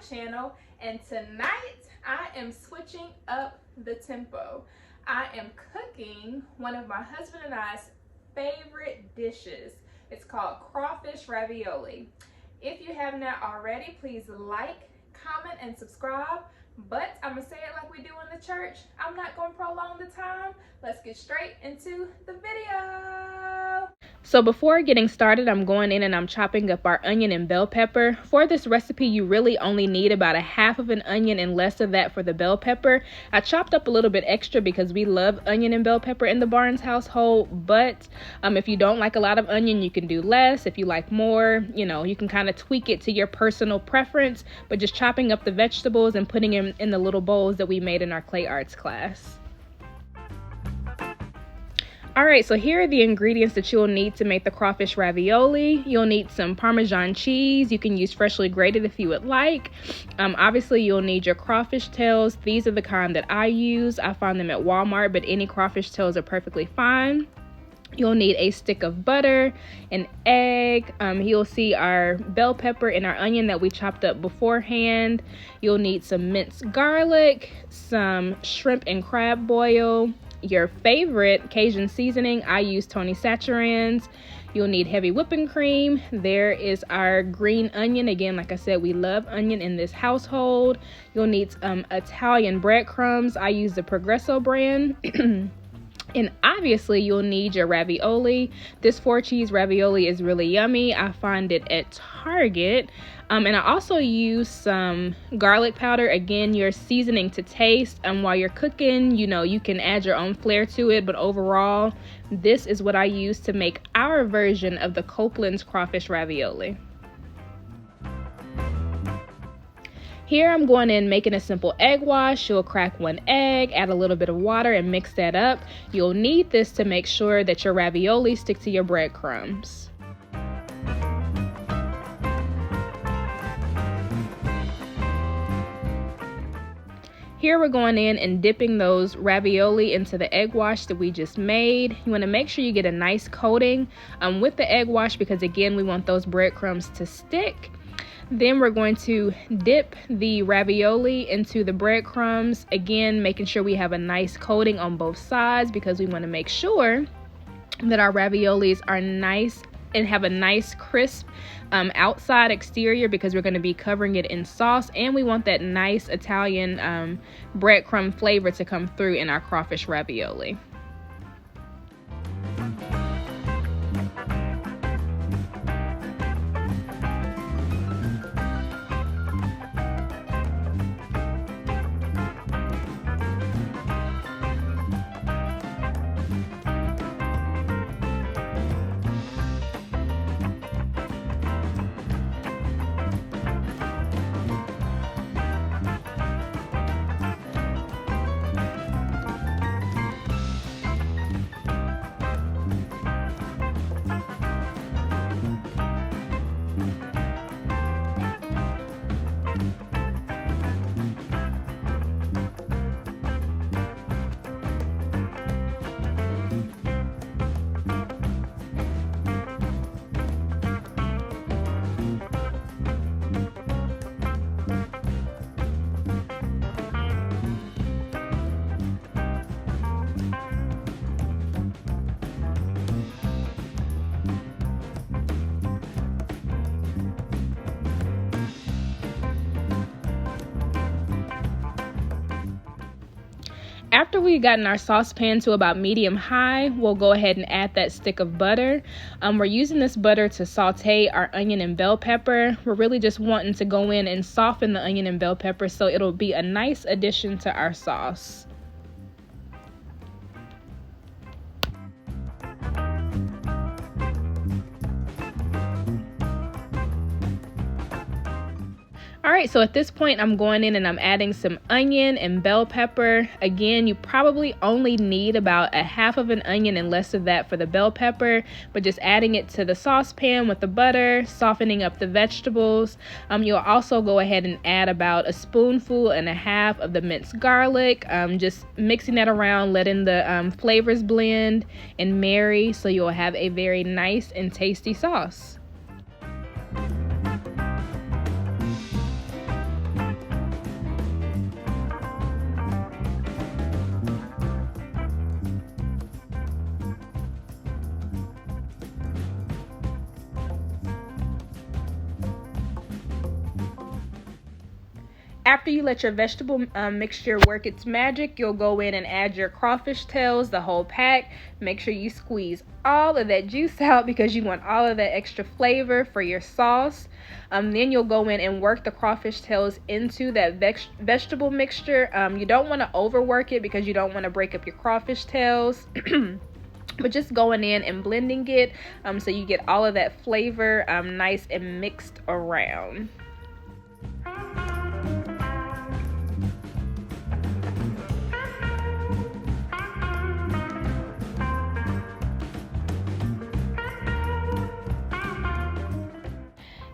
channel, and tonight I am switching up the tempo. I am cooking one of my husband and I's favorite dishes. It's called Crawfish Ravioli. If you have not already, please like, comment, and subscribe. But I'm gonna say it like we do in the church. I'm not gonna prolong the time. Let's get straight into the video. So before getting started, I'm going in and I'm chopping up our onion and bell pepper. For this recipe, you really only need about a half of an onion and less of that for the bell pepper. I chopped up a little bit extra because we love onion and bell pepper in the Barnes household. But if you don't like a lot of onion, you can do less. If you like more, you can kind of tweak it to your personal preference. But just chopping up the vegetables and putting them in the little bowls that we made in our clay arts class. Alright, so here are the ingredients that you'll need to make the crawfish ravioli. You'll need some Parmesan cheese. You can use freshly grated if you would like. Obviously, you'll need your crawfish tails. These are the kind that I use. I find them at Walmart, but any crawfish tails are perfectly fine. You'll need a stick of butter, an egg. You'll see our bell pepper and our onion that we chopped up beforehand. You'll need some minced garlic, some shrimp and crab boil, your favorite Cajun seasoning. I use Tony Chachere's. You'll need heavy whipping cream. There is our green onion. Again, like I said, we love onion in this household. You'll need Italian breadcrumbs. I use the Progresso brand. And obviously you'll need your ravioli. This 4-cheese ravioli is really yummy. I find it at Target. And I also use some garlic powder. Again, your seasoning to taste. While you're cooking, you can add your own flair to it. But overall, this is what I use to make our version of the Copelands crawfish ravioli. Here I'm going in making a simple egg wash. You'll crack 1 egg, add a little bit of water, and mix that up. You'll need this to make sure that your ravioli stick to your breadcrumbs. Here we're going in and dipping those ravioli into the egg wash that we just made. You want to make sure you get a nice coating with the egg wash because, again, we want those breadcrumbs to stick. Then we're going to dip the ravioli into the breadcrumbs, again making sure we have a nice coating on both sides because we want to make sure that our raviolis are nice and have a nice crisp outside exterior because we're going to be covering it in sauce, and we want that nice Italian breadcrumb flavor to come through in our crawfish ravioli. After we've gotten our saucepan to about medium high, we'll go ahead and add that stick of butter. We're using this butter to saute our onion and bell pepper. We're really just wanting to go in and soften the onion and bell pepper so it'll be a nice addition to our sauce. Alright, so at this point I'm going in and I'm adding some onion and bell pepper. Again, you probably only need about a half of an onion and less of that for the bell pepper, but just adding it to the saucepan with the butter, softening up the vegetables. You'll also go ahead and add about 1.5 spoonfuls of the minced garlic, just mixing that around, letting the flavors blend and marry so you'll have a very nice and tasty sauce. after you let your vegetable mixture work its magic, you'll go in and add your crawfish tails, the whole pack. Make sure you squeeze all of that juice out because you want all of that extra flavor for your sauce. Then you'll go in and work the crawfish tails into that vegetable mixture. You don't want to overwork it because you don't want to break up your crawfish tails. But just going in and blending it so you get all of that flavor nice and mixed around.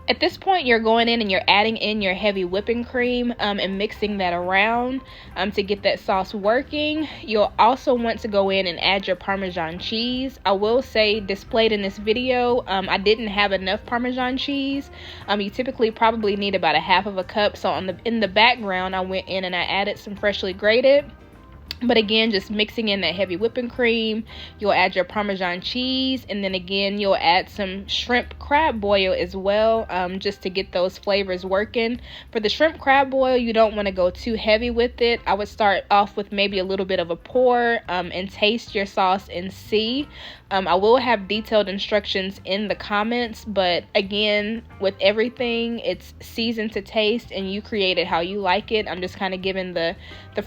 At this point, you're going in and you're adding in your heavy whipping cream and mixing that around to get that sauce working. You'll also want to go in and add your Parmesan cheese. I will say, displayed in this video, I didn't have enough Parmesan cheese. You typically probably need about a half of a cup. So in the background, I went in and I added some freshly grated. But again, just mixing in that heavy whipping cream, you'll add your Parmesan cheese, and then again, you'll add some shrimp crab boil as well, just to get those flavors working. For the shrimp crab boil, you don't want to go too heavy with it. I would start off with maybe a little bit of a pour and taste your sauce and see. I will have detailed instructions in the comments, but again, with everything, it's seasoned to taste and you create it how you like it. I'm just kind of giving the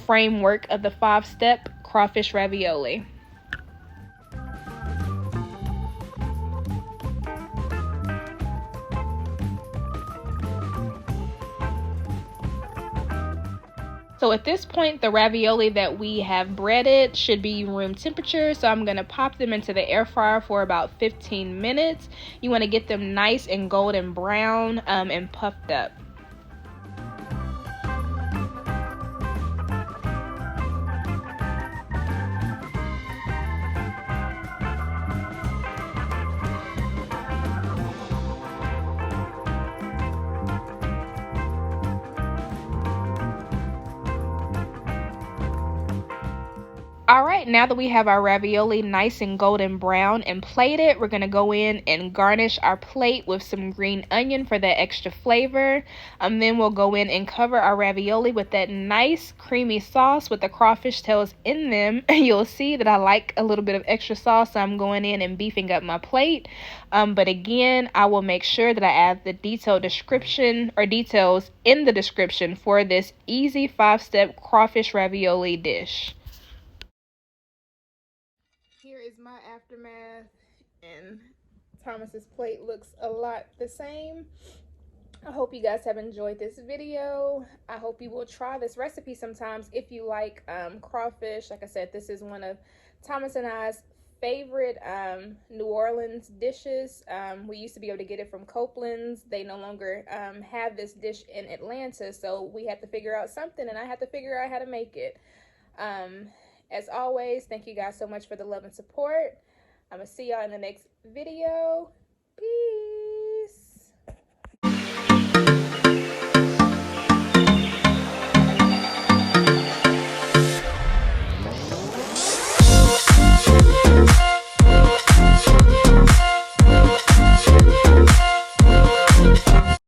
framework of the 5-step crawfish ravioli. So at this point, the ravioli that we have breaded should be room temperature. So I'm going to pop them into the air fryer for about 15 minutes. You want to get them nice and golden brown and puffed up. Alright, now that we have our ravioli nice and golden brown and plated, we're going to go in and garnish our plate with some green onion for that extra flavor. Then we'll go in and cover our ravioli with that nice creamy sauce with the crawfish tails in them. You'll see that I like a little bit of extra sauce, so I'm going in and beefing up my plate. But again, I will make sure that I add the detailed description or details in the description for this easy 5-step crawfish ravioli dish. Here is my aftermath, and Thomas's plate looks a lot the same. I hope you guys have enjoyed this video. I hope you will try this recipe sometimes if you like crawfish. Like I said, this is one of Thomas and I's favorite New Orleans dishes. We used to be able to get it from Copelands. They no longer have this dish in Atlanta, so we had to figure out something, and I had to figure out how to make it. As always, thank you guys so much for the love and support. I'm going to see y'all in the next video. Peace.